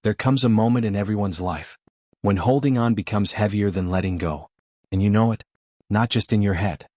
There comes a moment in everyone's life when holding on becomes heavier than letting go. And you know it, not just in your head,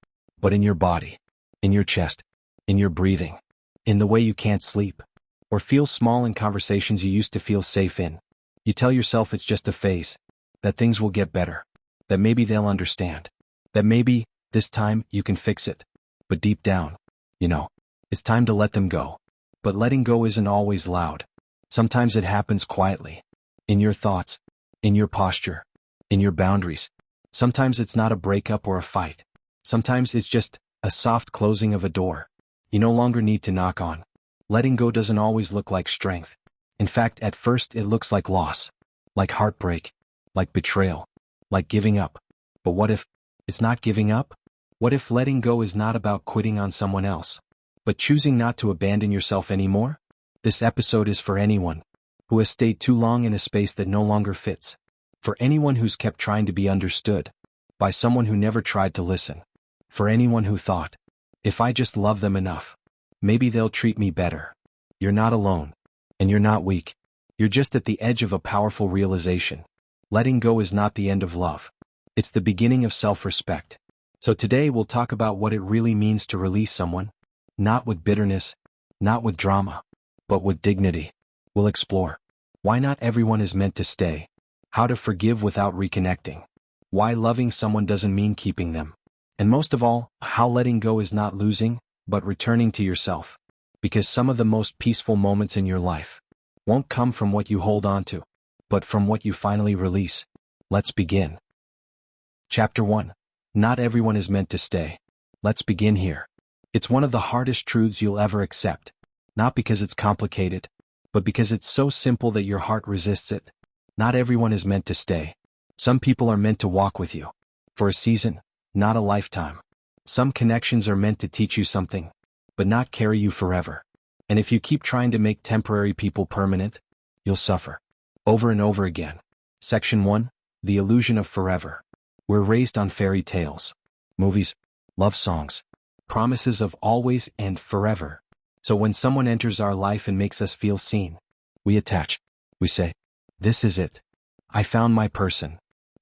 but in your body, in your chest, in your breathing, in the way you can't sleep, or feel small in conversations you used to feel safe in. You tell yourself it's just a phase, that things will get better, that maybe they'll understand, that maybe, this time, you can fix it. But deep down, you know, it's time to let them go. But letting go isn't always loud. Sometimes it happens quietly, in your thoughts, in your posture, in your boundaries. Sometimes it's not a breakup or a fight. Sometimes it's just a soft closing of a door you no longer need to knock on. Letting go doesn't always look like strength. In fact, at first it looks like loss, like heartbreak, like betrayal, like giving up. But what if it's not giving up? What if letting go is not about quitting on someone else, but choosing not to abandon yourself anymore? This episode is for anyone who has stayed too long in a space that no longer fits. For anyone who's kept trying to be understood by someone who never tried to listen. For anyone who thought, if I just love them enough, maybe they'll treat me better. You're not alone. And you're not weak. You're just at the edge of a powerful realization. Letting go is not the end of love. It's the beginning of self-respect. So today we'll talk about what it really means to release someone. Not with bitterness, not with drama, but with dignity. We'll explore why not everyone is meant to stay, how to forgive without reconnecting, why loving someone doesn't mean keeping them, and most of all, how letting go is not losing, but returning to yourself. Because some of the most peaceful moments in your life won't come from what you hold on to, but from what you finally release. Let's begin. Chapter 1. Not everyone is meant to stay. Let's begin here. It's one of the hardest truths you'll ever accept. Not because it's complicated, but because it's so simple that your heart resists it. Not everyone is meant to stay. Some people are meant to walk with you. For a season, not a lifetime. Some connections are meant to teach you something, but not carry you forever. And if you keep trying to make temporary people permanent, you'll suffer. Over and over again. Section 1. The illusion of forever. We're raised on fairy tales, movies, love songs, promises of always and forever. So when someone enters our life and makes us feel seen, we attach. We say, this is it. I found my person.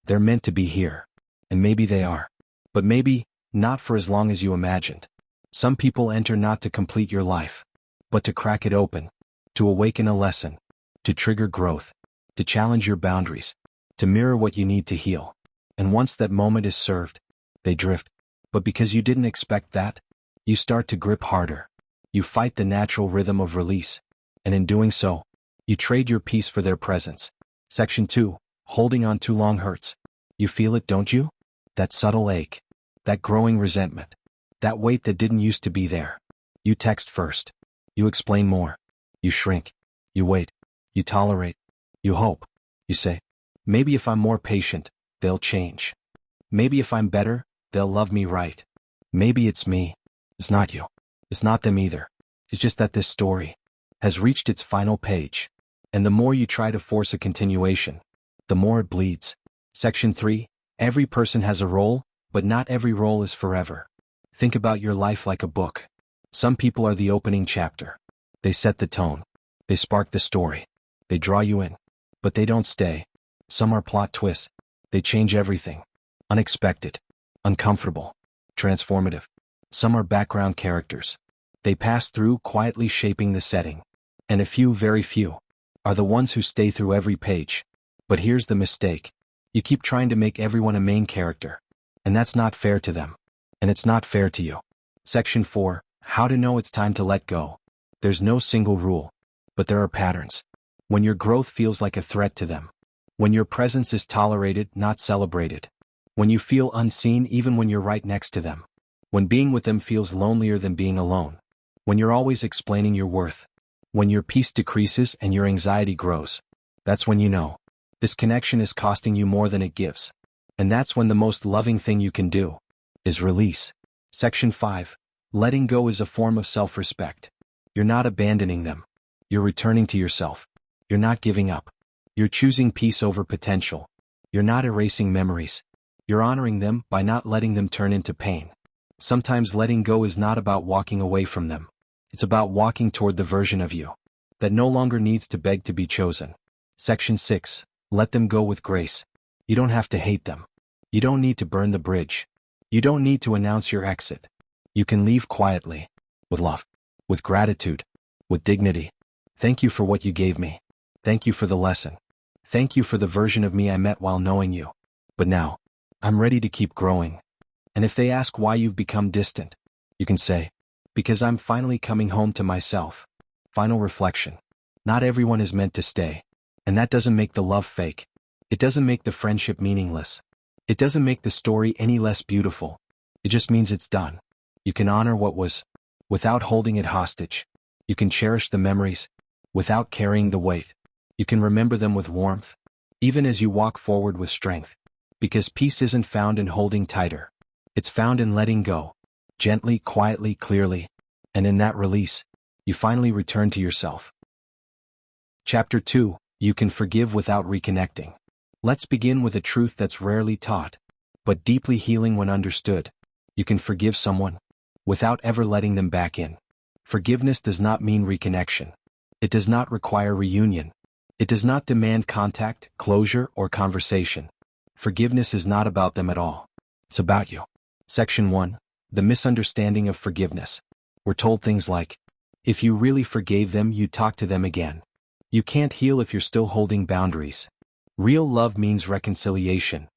They're meant to be here. And maybe they are. But maybe, not for as long as you imagined. Some people enter not to complete your life, but to crack it open, to awaken a lesson, to trigger growth, to challenge your boundaries, to mirror what you need to heal. And once that moment is served, they drift. But because you didn't expect that, you start to grip harder. You fight the natural rhythm of release. And in doing so, you trade your peace for their presence. Section 2. Holding on too long hurts. You feel it, don't you? That subtle ache. That growing resentment. That weight that didn't used to be there. You text first. You explain more. You shrink. You wait. You tolerate. You hope. You say, maybe if I'm more patient, they'll change. Maybe if I'm better, they'll love me right. Maybe it's me. It's not you. It's not them either. It's just that this story has reached its final page. And the more you try to force a continuation, the more it bleeds. Section 3. Every person has a role, but not every role is forever. Think about your life like a book. Some people are the opening chapter. They set the tone. They spark the story. They draw you in. But they don't stay. Some are plot twists. They change everything. Unexpected. Uncomfortable. Transformative. Some are background characters. They pass through, quietly shaping the setting. And a few, very few, are the ones who stay through every page. But here's the mistake. You keep trying to make everyone a main character. And that's not fair to them. And it's not fair to you. Section 4. How to know it's time to let go. There's no single rule. But there are patterns. When your growth feels like a threat to them. When your presence is tolerated, not celebrated. When you feel unseen even when you're right next to them. When being with them feels lonelier than being alone. When you're always explaining your worth. When your peace decreases and your anxiety grows. That's when you know. This connection is costing you more than it gives. And that's when the most loving thing you can do is release. Section 5. Letting go is a form of self-respect. You're not abandoning them. You're returning to yourself. You're not giving up. You're choosing peace over potential. You're not erasing memories. You're honoring them by not letting them turn into pain. Sometimes letting go is not about walking away from them. It's about walking toward the version of you that no longer needs to beg to be chosen. Section 6. Let them go with grace. You don't have to hate them. You don't need to burn the bridge. You don't need to announce your exit. You can leave quietly, with love, with gratitude, with dignity. Thank you for what you gave me. Thank you for the lesson. Thank you for the version of me I met while knowing you. But now, I'm ready to keep growing. And if they ask why you've become distant, you can say, because I'm finally coming home to myself. Final reflection. Not everyone is meant to stay. And that doesn't make the love fake. It doesn't make the friendship meaningless. It doesn't make the story any less beautiful. It just means it's done. You can honor what was, without holding it hostage. You can cherish the memories, without carrying the weight. You can remember them with warmth, even as you walk forward with strength. Because peace isn't found in holding tighter. It's found in letting go. Gently, quietly, clearly. And in that release, you finally return to yourself. Chapter 2. You can forgive without reconnecting. Let's begin with a truth that's rarely taught, but deeply healing when understood. You can forgive someone without ever letting them back in. Forgiveness does not mean reconnection. It does not require reunion. It does not demand contact, closure, or conversation. Forgiveness is not about them at all. It's about you. Section 1. The misunderstanding of forgiveness. We're told things like, if you really forgave them, you'd talk to them again. You can't heal if you're still holding boundaries. Real love means reconciliation.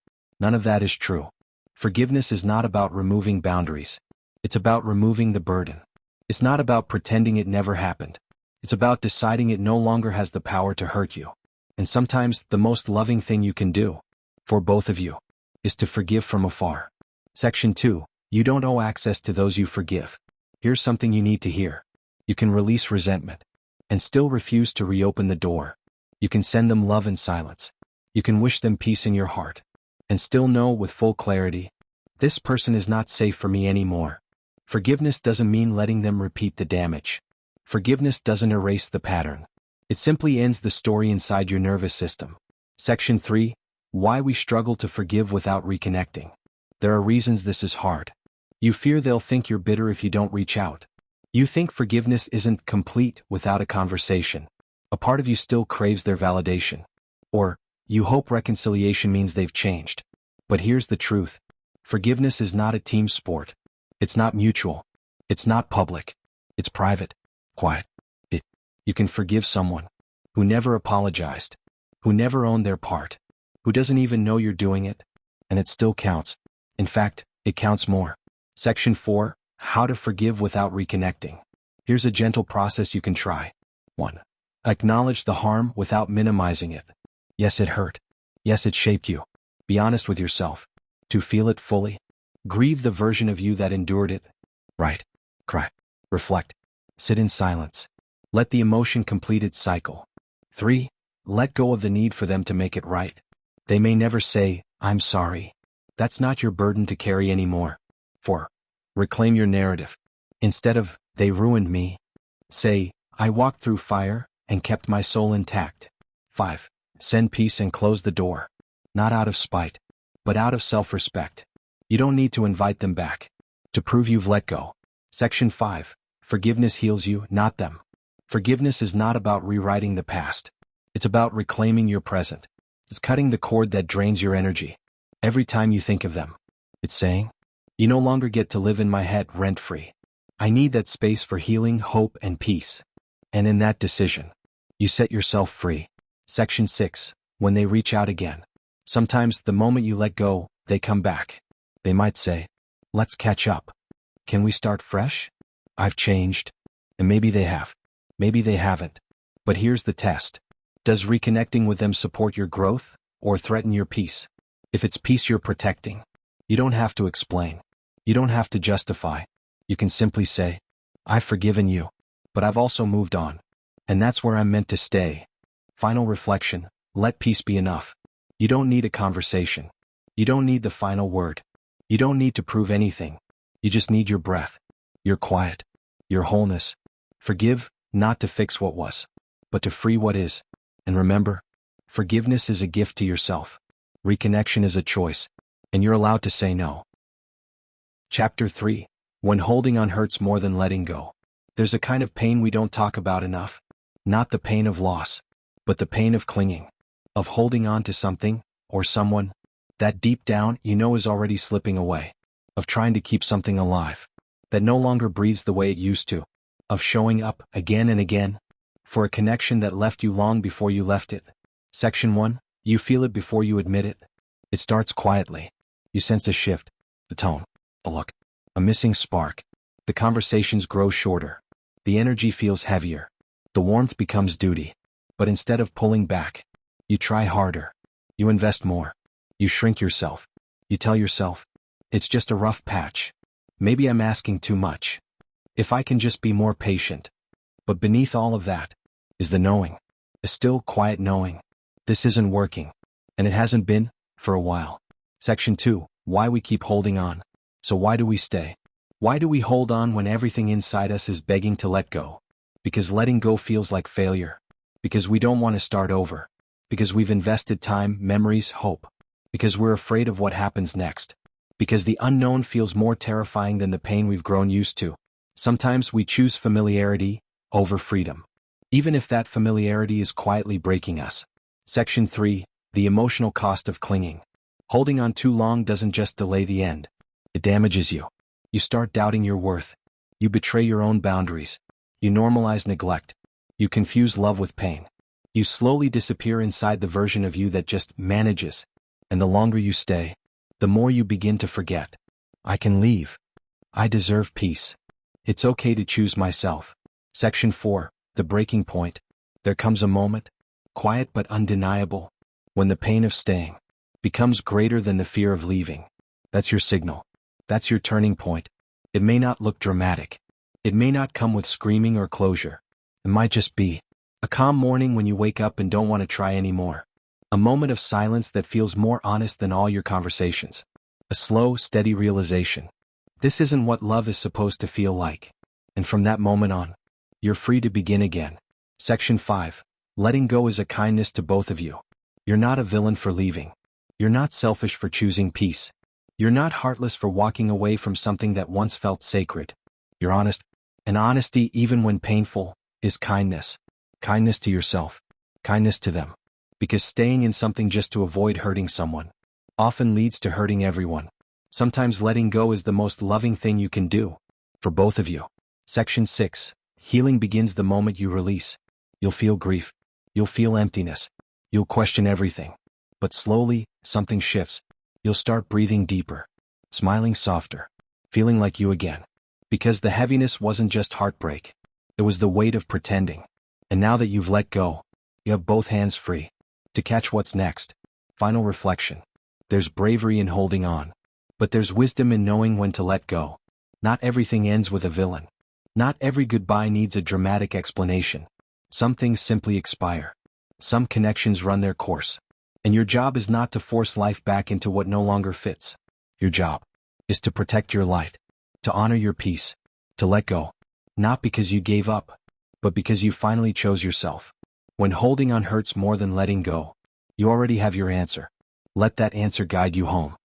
None of that is true. Forgiveness is not about removing boundaries. It's about removing the burden. It's not about pretending it never happened. It's about deciding it no longer has the power to hurt you. And sometimes the most loving thing you can do, for both of you, is to forgive from afar. Section 2. You don't owe access to those you forgive. Here's something you need to hear. You can release resentment and still refuse to reopen the door. You can send them love in silence. You can wish them peace in your heart and still know with full clarity, this person is not safe for me anymore. Forgiveness doesn't mean letting them repeat the damage. Forgiveness doesn't erase the pattern. It simply ends the story inside your nervous system. Section 3. Why we struggle to forgive without reconnecting. There are reasons this is hard. You fear they'll think you're bitter if you don't reach out. You think forgiveness isn't complete without a conversation. A part of you still craves their validation. Or, you hope reconciliation means they've changed. But here's the truth. Forgiveness is not a team sport. It's not mutual. It's not public. It's private. Quiet. You can forgive someone who never apologized, who never owned their part, who doesn't even know you're doing it, and it still counts. In fact, it counts more. Section 4. How to forgive without reconnecting. Here's a gentle process you can try. 1. Acknowledge the harm without minimizing it. Yes, it hurt. Yes, it shaped you. Be honest with yourself. 2. Feel it fully. Grieve the version of you that endured it. Write. Cry. Reflect. Sit in silence. Let the emotion complete its cycle. 3. Let go of the need for them to make it right. They may never say, I'm sorry. That's not your burden to carry anymore. 4. Reclaim your narrative. Instead of, they ruined me, say, I walked through fire and kept my soul intact. 5. Send peace and close the door. Not out of spite, but out of self-respect. You don't need to invite them back to prove you've let go. Section 5. Forgiveness heals you, not them. Forgiveness is not about rewriting the past. It's about reclaiming your present. It's cutting the cord that drains your energy. Every time you think of them, it's saying, you no longer get to live in my head rent-free. I need that space for healing, hope, and peace. And in that decision, you set yourself free. Section 6. When they reach out again. Sometimes the moment you let go, they come back. They might say, let's catch up. Can we start fresh? I've changed. And maybe they have. Maybe they haven't. But here's the test. Does reconnecting with them support your growth or threaten your peace? If it's peace you're protecting, you don't have to explain. You don't have to justify. You can simply say, I've forgiven you, but I've also moved on. And that's where I'm meant to stay. Final reflection. Let peace be enough. You don't need a conversation. You don't need the final word. You don't need to prove anything. You just need your breath, your quiet, your wholeness. Forgive, not to fix what was, but to free what is. And remember, forgiveness is a gift to yourself. Reconnection is a choice, and you're allowed to say no. Chapter 3. When holding on hurts more than letting go. There's a kind of pain we don't talk about enough. Not the pain of loss, but the pain of clinging. of holding on to something, or someone, that deep down you know is already slipping away, of trying to keep something alive, that no longer breathes the way it used to, of showing up again and again, for a connection that left you long before you left it. Section 1, you feel it before you admit it. It starts quietly. You sense a shift, the tone, a look, a missing spark. The conversations grow shorter. The energy feels heavier. The warmth becomes duty. But instead of pulling back, you try harder. You invest more. You shrink yourself. You tell yourself, it's just a rough patch. Maybe I'm asking too much. If I can just be more patient. But beneath all of that is the knowing, a still quiet knowing. This isn't working. And it hasn't been for a while. Section 2, why we keep holding on. So why do we stay? Why do we hold on when everything inside us is begging to let go? Because letting go feels like failure. Because we don't want to start over. Because we've invested time, memories, hope. Because we're afraid of what happens next. Because the unknown feels more terrifying than the pain we've grown used to. Sometimes we choose familiarity over freedom, even if that familiarity is quietly breaking us. Section 3, the emotional cost of clinging. Holding on too long doesn't just delay the end. It damages you. You start doubting your worth. You betray your own boundaries. You normalize neglect. You confuse love with pain. You slowly disappear inside the version of you that just manages. And the longer you stay, the more you begin to forget. I can leave. I deserve peace. It's okay to choose myself. Section 4, the breaking point. There comes a moment, quiet but undeniable, when the pain of staying becomes greater than the fear of leaving. That's your signal. That's your turning point. It may not look dramatic. It may not come with screaming or closure. It might just be a calm morning when you wake up and don't want to try anymore. A moment of silence that feels more honest than all your conversations. A slow, steady realization. This isn't what love is supposed to feel like. And from that moment on, you're free to begin again. Section 5. Letting go is a kindness to both of you. You're not a villain for leaving. You're not selfish for choosing peace. You're not heartless for walking away from something that once felt sacred. You're honest. And honesty, even when painful, is kindness. Kindness to yourself. Kindness to them. Because staying in something just to avoid hurting someone often leads to hurting everyone. Sometimes letting go is the most loving thing you can do. For both of you. Section 6. Healing begins the moment you release. You'll feel grief. You'll feel emptiness. You'll question everything. But slowly, something shifts. You'll start breathing deeper. Smiling softer. Feeling like you again. Because the heaviness wasn't just heartbreak. It was the weight of pretending. And now that you've let go, you have both hands free to catch what's next. Final reflection. There's bravery in holding on. But there's wisdom in knowing when to let go. Not everything ends with a villain. Not every goodbye needs a dramatic explanation. Some things simply expire. Some connections run their course. And your job is not to force life back into what no longer fits. Your job is to protect your light, to honor your peace, to let go. Not because you gave up, but because you finally chose yourself. When holding on hurts more than letting go, you already have your answer. Let that answer guide you home.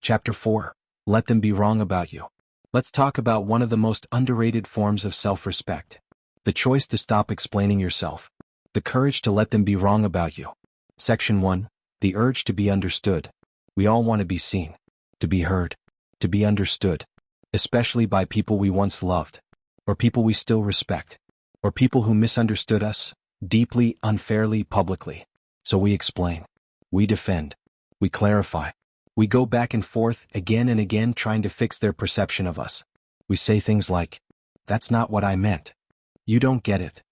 Chapter 4. Let them be wrong about you. Let's talk about one of the most underrated forms of self-respect. The choice to stop explaining yourself. The courage to let them be wrong about you. Section 1. The urge to be understood. We all want to be seen, to be heard, to be understood, especially by people we once loved, or people we still respect, or people who misunderstood us, deeply, unfairly, publicly. So we explain. We defend. We clarify. We go back and forth again and again trying to fix their perception of us. We say things like, "That's not what I meant. You don't get it.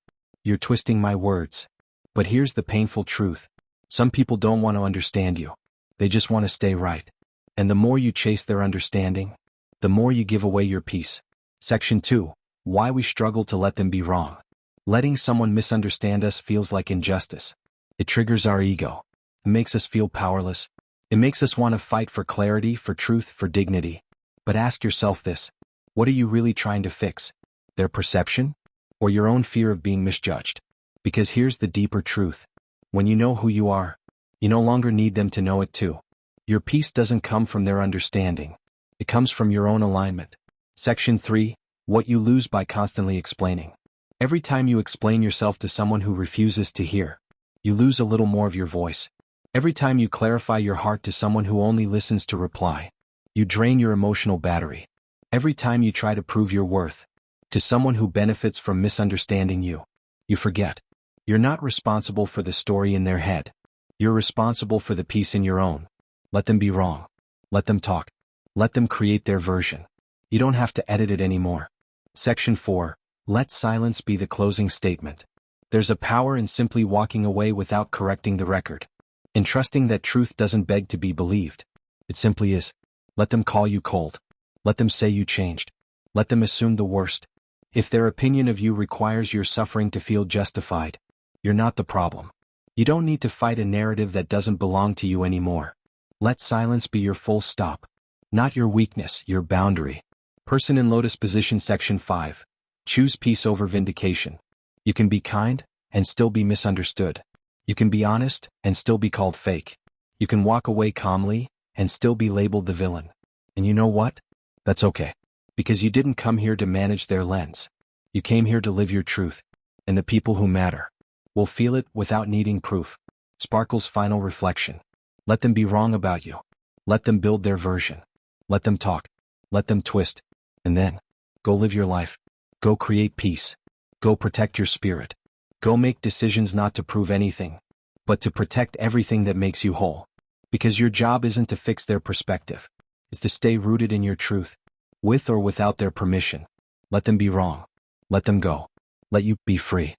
You're twisting my words." But here's the painful truth. Some people don't want to understand you. They just want to stay right. And the more you chase their understanding, the more you give away your peace. Section 2. Why we struggle to let them be wrong. Letting someone misunderstand us feels like injustice. It triggers our ego. It makes us feel powerless. It makes us want to fight for clarity, for truth, for dignity. But ask yourself this. What are you really trying to fix? Their perception? Or your own fear of being misjudged? Because here's the deeper truth. When you know who you are, you no longer need them to know it too. Your peace doesn't come from their understanding. It comes from your own alignment. Section 3. What you lose by constantly explaining. Every time you explain yourself to someone who refuses to hear, You lose a little more of your voice. Every time you clarify your heart to someone who only listens to reply, you drain your emotional battery. Every time you try to prove your worth to someone who benefits from misunderstanding you, you forget. You're not responsible for the story in their head. You're responsible for the piece in your own. Let them be wrong. Let them talk. Let them create their version. You don't have to edit it anymore. Section 4. Let silence be the closing statement. There's a power in simply walking away without correcting the record. In trusting that truth doesn't beg to be believed. It simply is. Let them call you cold. Let them say you changed. Let them assume the worst. If their opinion of you requires your suffering to feel justified, you're not the problem. You don't need to fight a narrative that doesn't belong to you anymore. Let silence be your full stop. Not your weakness, your boundary. Person in lotus position. Section 5. Choose peace over vindication. You can be kind and still be misunderstood. You can be honest and still be called fake. You can walk away calmly and still be labeled the villain. And you know what? That's okay. Because you didn't come here to manage their lens. You came here to live your truth. And the people who matter will feel it without needing proof. Sparkle's final reflection. Let them be wrong about you. Let them build their version. Let them talk. Let them twist. And then, go live your life. Go create peace. Go protect your spirit. Go make decisions not to prove anything, but to protect everything that makes you whole. Because your job isn't to fix their perspective. It's to stay rooted in your truth. With or without their permission. Let them be wrong. Let them go. Let you be free.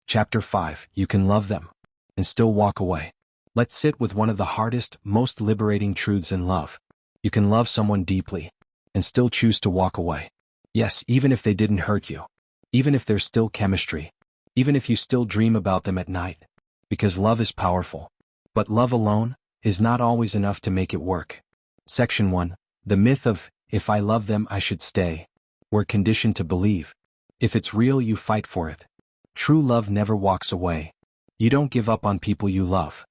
Chapter 5. You can love them and still walk away. Let's sit with one of the hardest, most liberating truths in love. You can love someone deeply and still choose to walk away. Yes, even if they didn't hurt you. Even if there's still chemistry. Even if you still dream about them at night. Because love is powerful. But love alone is not always enough to make it work. Section 1. The myth of, if I love them I should stay. We're conditioned to believe. If it's real you fight for it. True love never walks away. You don't give up on people you love.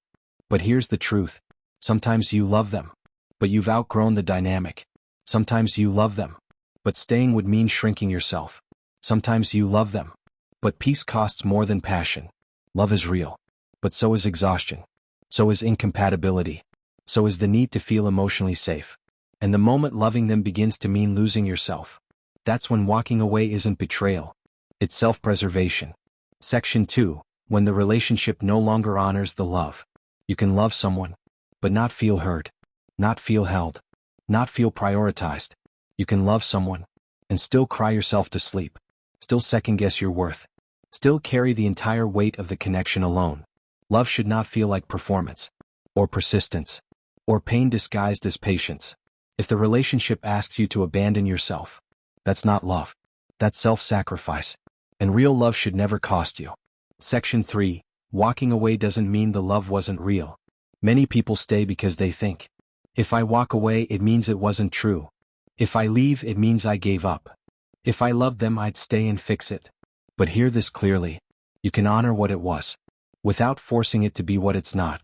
But here's the truth. Sometimes you love them, but you've outgrown the dynamic. Sometimes you love them, but staying would mean shrinking yourself. Sometimes you love them, but peace costs more than passion. Love is real, but so is exhaustion. So is incompatibility. So is the need to feel emotionally safe. And the moment loving them begins to mean losing yourself, that's when walking away isn't betrayal. It's self-preservation. Section 2. When the relationship no longer honors the love. You can love someone, but not feel heard, not feel held, not feel prioritized. You can love someone and still cry yourself to sleep, still second-guess your worth, still carry the entire weight of the connection alone. Love should not feel like performance, or persistence, or pain disguised as patience. If the relationship asks you to abandon yourself, that's not love. That's self-sacrifice. And real love should never cost you. Section 3. Walking away doesn't mean the love wasn't real. Many people stay because they think, if I walk away it means it wasn't true. If I leave it means I gave up. If I loved them I'd stay and fix it. But hear this clearly. You can honor what it was, without forcing it to be what it's not.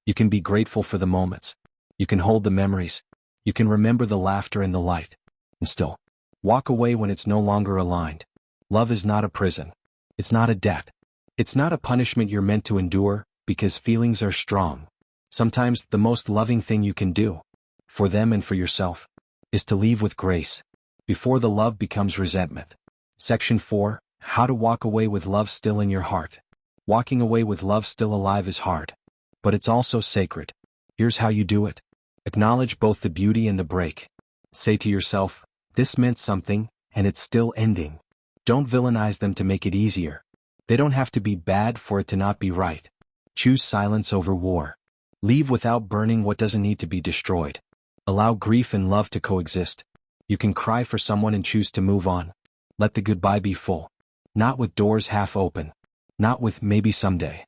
You can be grateful for the moments. You can hold the memories. You can remember the laughter and the light. And still, walk away when it's no longer aligned. Love is not a prison. It's not a debt. It's not a punishment you're meant to endure, because feelings are strong. Sometimes the most loving thing you can do, for them and for yourself, is to leave with grace, before the love becomes resentment. Section 4. How to walk away with love still in your heart. Walking away with love still alive is hard. But it's also sacred. Here's how you do it. Acknowledge both the beauty and the break. Say to yourself, this meant something, and it's still ending. Don't villainize them to make it easier. They don't have to be bad for it to not be right. Choose silence over war. Leave without burning what doesn't need to be destroyed. Allow grief and love to coexist. You can cry for someone and choose to move on. Let the goodbye be full. Not with doors half open. Not with maybe someday.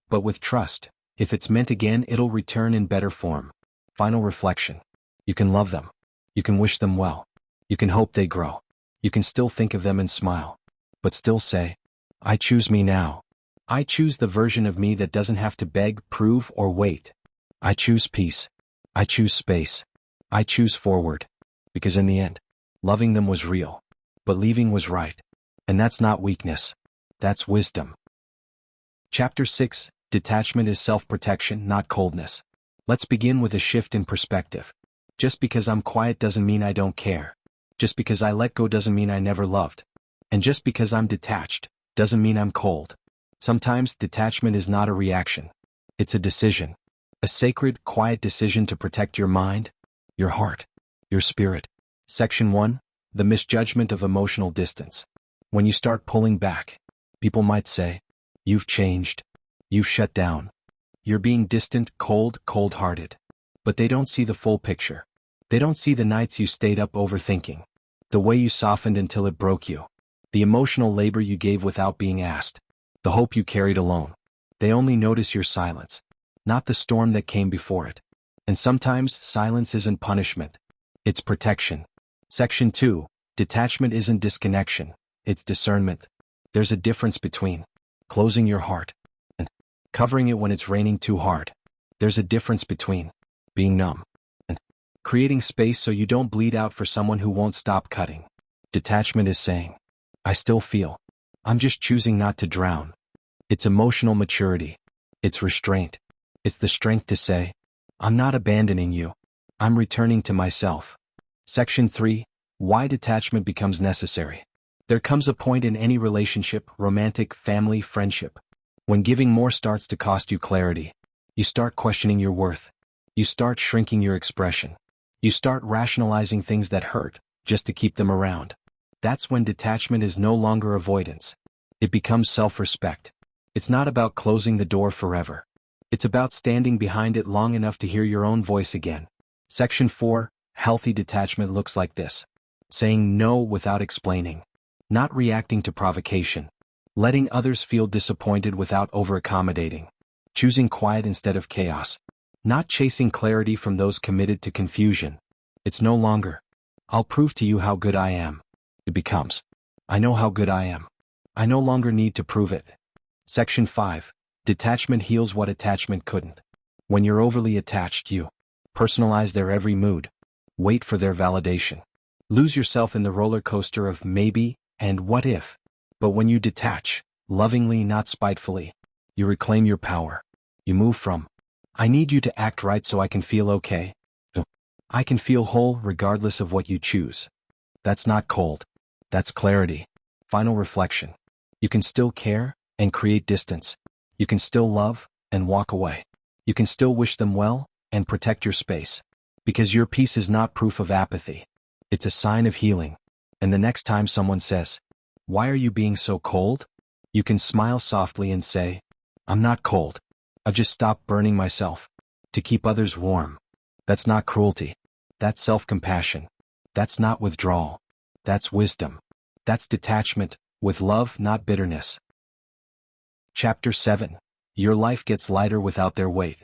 But with trust. If it's meant again, it'll return in better form. Final reflection. You can love them. You can wish them well. You can hope they grow. You can still think of them and smile. But still say, I choose me now. I choose the version of me that doesn't have to beg, prove, or wait. I choose peace. I choose space. I choose forward. Because in the end, loving them was real. But leaving was right. And that's not weakness. That's wisdom. Chapter 6, Detachment is self-protection, not coldness. Let's begin with a shift in perspective. Just because I'm quiet doesn't mean I don't care. Just because I let go doesn't mean I never loved. And just because I'm detached doesn't mean I'm cold. Sometimes detachment is not a reaction. It's a decision. A sacred, quiet decision to protect your mind, your heart, your spirit. Section 1, the misjudgment of emotional distance. When you start pulling back, people might say, "You've changed. You've shut down. You're being distant, cold, cold-hearted." But they don't see the full picture. They don't see the nights you stayed up overthinking, the way you softened until it broke you, the emotional labor you gave without being asked, the hope you carried alone. They only notice your silence, not the storm that came before it. And sometimes silence isn't punishment. It's protection. Section 2, detachment isn't disconnection. It's discernment. There's a difference between closing your heart and covering it when it's raining too hard. There's a difference between being numb and creating space so you don't bleed out for someone who won't stop cutting. Detachment is saying, "I still feel. I'm just choosing not to drown." It's emotional maturity. It's restraint. It's the strength to say, "I'm not abandoning you. I'm returning to myself." Section 3, why detachment becomes necessary. There comes a point in any relationship, romantic, family, friendship, when giving more starts to cost you clarity. You start questioning your worth. You start shrinking your expression. You start rationalizing things that hurt, just to keep them around. That's when detachment is no longer avoidance. It becomes self-respect. It's not about closing the door forever. It's about standing behind it long enough to hear your own voice again. Section 4, healthy detachment looks like this. Saying no without explaining. Not reacting to provocation. Letting others feel disappointed without over-accommodating. Choosing quiet instead of chaos. Not chasing clarity from those committed to confusion. It's no longer, "I'll prove to you how good I am." It becomes, "I know how good I am. I no longer need to prove it." Section 5, detachment heals what attachment couldn't. When you're overly attached, you personalize their every mood. Wait for their validation. Lose yourself in the roller coaster of maybe and what if. But when you detach, lovingly, not spitefully, you reclaim your power. You move from, "I need you to act right so I can feel okay," to, "I can feel whole regardless of what you choose." That's not cold. That's clarity. Final reflection. You can still care and create distance. You can still love and walk away. You can still wish them well and protect your space. Because your peace is not proof of apathy. It's a sign of healing. And the next time someone says, "Why are you being so cold?" you can smile softly and say, "I'm not cold. I've just stopped burning myself to keep others warm." That's not cruelty. That's self-compassion. That's not withdrawal. That's wisdom. That's detachment, with love, not bitterness. Chapter 7, your life gets lighter without their weight.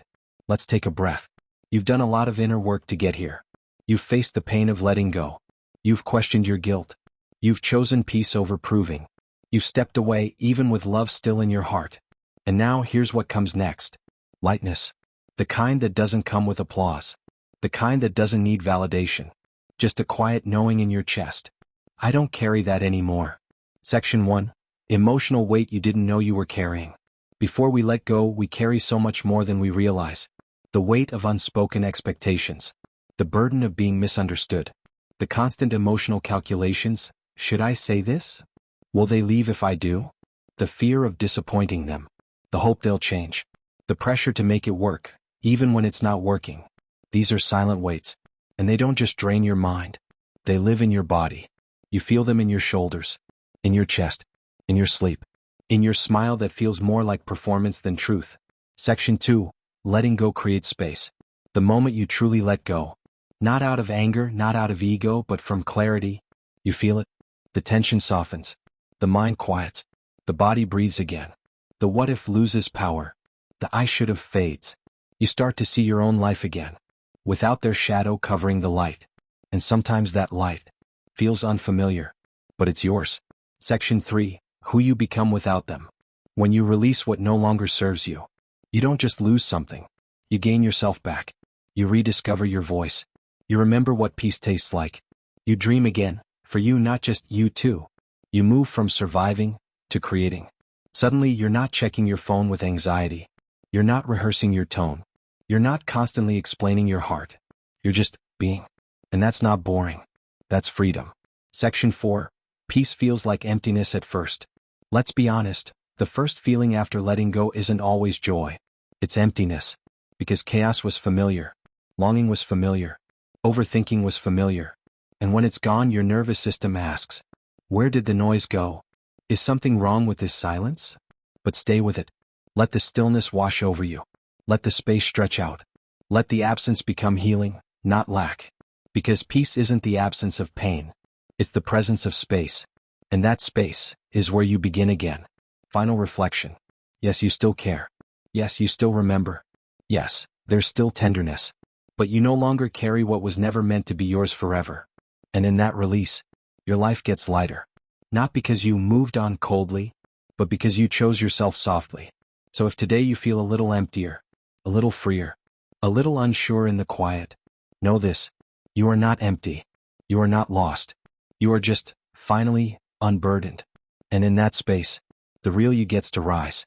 Let's take a breath. You've done a lot of inner work to get here. You've faced the pain of letting go. You've questioned your guilt. You've chosen peace over proving. You've stepped away even with love still in your heart. And now here's what comes next. Lightness. The kind that doesn't come with applause. The kind that doesn't need validation. Just a quiet knowing in your chest. I don't carry that anymore. Section 1, emotional weight you didn't know you were carrying. Before we let go, we carry so much more than we realize. The weight of unspoken expectations. The burden of being misunderstood. The constant emotional calculations. Should I say this? Will they leave if I do? The fear of disappointing them. The hope they'll change. The pressure to make it work, even when it's not working. These are silent weights. And they don't just drain your mind. They live in your body. You feel them in your shoulders, in your chest, in your sleep, in your smile that feels more like performance than truth. Section 2, letting go creates space. The moment you truly let go. Not out of anger, not out of ego, but from clarity. You feel it. The tension softens. The mind quiets. The body breathes again. The what if loses power. The I should have fades. You start to see your own life again, without their shadow covering the light. And sometimes that light feels unfamiliar, but it's yours. Section 3, who you become without them. When you release what no longer serves you, you don't just lose something. You gain yourself back. You rediscover your voice. You remember what peace tastes like. You dream again, for you, not just you too. You move from surviving to creating. Suddenly, you're not checking your phone with anxiety. You're not rehearsing your tone. You're not constantly explaining your heart. You're just being. And that's not boring. That's freedom. Section 4. Peace feels like emptiness at first. Let's be honest, the first feeling after letting go isn't always joy. It's emptiness. Because chaos was familiar. Longing was familiar. Overthinking was familiar. And when it's gone, your nervous system asks, where did the noise go? Is something wrong with this silence? But stay with it. Let the stillness wash over you. Let the space stretch out. Let the absence become healing, not lack. Because peace isn't the absence of pain. It's the presence of space. And that space is where you begin again. Final reflection. Yes, you still care. Yes, you still remember. Yes, there's still tenderness. But you no longer carry what was never meant to be yours forever. And in that release, your life gets lighter. Not because you moved on coldly, but because you chose yourself softly. So if today you feel a little emptier, a little freer, a little unsure in the quiet, know this: you are not empty. You are not lost. You are just, finally, unburdened. And in that space, the real you gets to rise.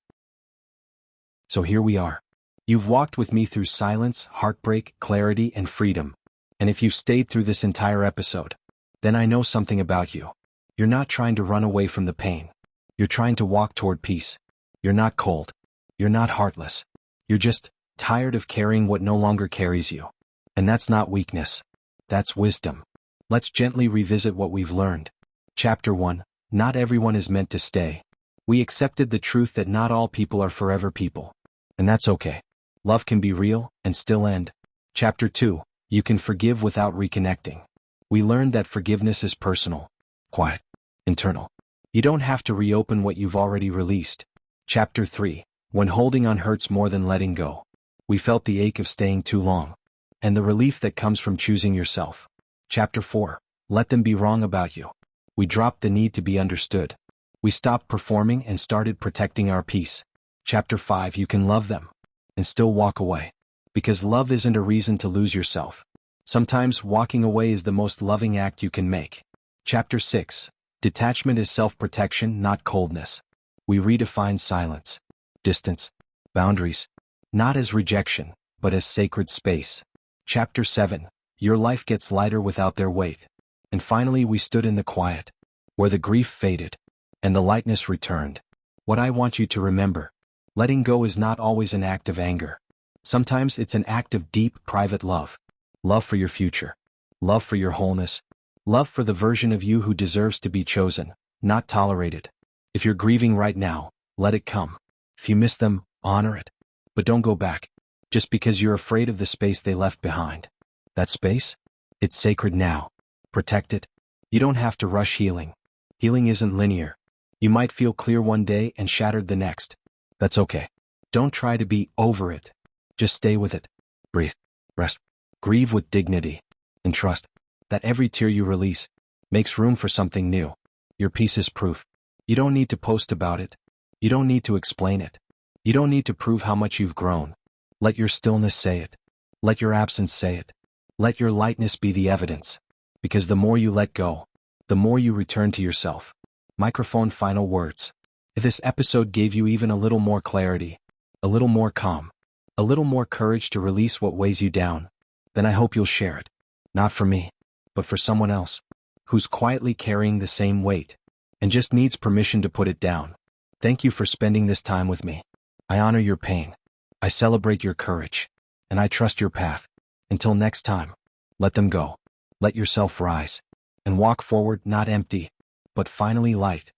So here we are. You've walked with me through silence, heartbreak, clarity, and freedom. And if you've stayed through this entire episode, then I know something about you. You're not trying to run away from the pain. You're trying to walk toward peace. You're not cold. You're not heartless. You're just tired of carrying what no longer carries you. And that's not weakness. That's wisdom. Let's gently revisit what we've learned. Chapter 1. Not everyone is meant to stay. We accepted the truth that not all people are forever people. And that's okay. Love can be real and still end. Chapter 2. You can forgive without reconnecting. We learned that forgiveness is personal, quiet, internal. You don't have to reopen what you've already released. Chapter 3. When holding on hurts more than letting go. We felt the ache of staying too long, and the relief that comes from choosing yourself. Chapter 4. Let them be wrong about you. We dropped the need to be understood. We stopped performing and started protecting our peace. Chapter 5. You can love them and still walk away. Because love isn't a reason to lose yourself. Sometimes walking away is the most loving act you can make. Chapter 6. Detachment is self-protection, not coldness. We redefine silence, distance, boundaries, not as rejection, but as sacred space. Chapter 7. Your life gets lighter without their weight. And finally we stood in the quiet, where the grief faded, and the lightness returned. What I want you to remember: letting go is not always an act of anger. Sometimes it's an act of deep, private love. Love for your future. Love for your wholeness. Love for the version of you who deserves to be chosen, not tolerated. If you're grieving right now, let it come. If you miss them, honor it. But don't go back, just because you're afraid of the space they left behind. That space? It's sacred now. Protect it. You don't have to rush healing. Healing isn't linear. You might feel clear one day and shattered the next. That's okay. Don't try to be over it. Just stay with it. Breathe. Rest. Grieve with dignity. And trust that every tear you release makes room for something new. Your peace is proof. You don't need to post about it. You don't need to explain it. You don't need to prove how much you've grown. Let your stillness say it. Let your absence say it. Let your lightness be the evidence. Because the more you let go, the more you return to yourself. Microphone final words. If this episode gave you even a little more clarity, a little more calm, a little more courage to release what weighs you down, then I hope you'll share it. Not for me, but for someone else, who's quietly carrying the same weight, and just needs permission to put it down. Thank you for spending this time with me. I honor your pain. I celebrate your courage. And I trust your path. Until next time, let them go. Let yourself rise. And walk forward not empty, but finally light.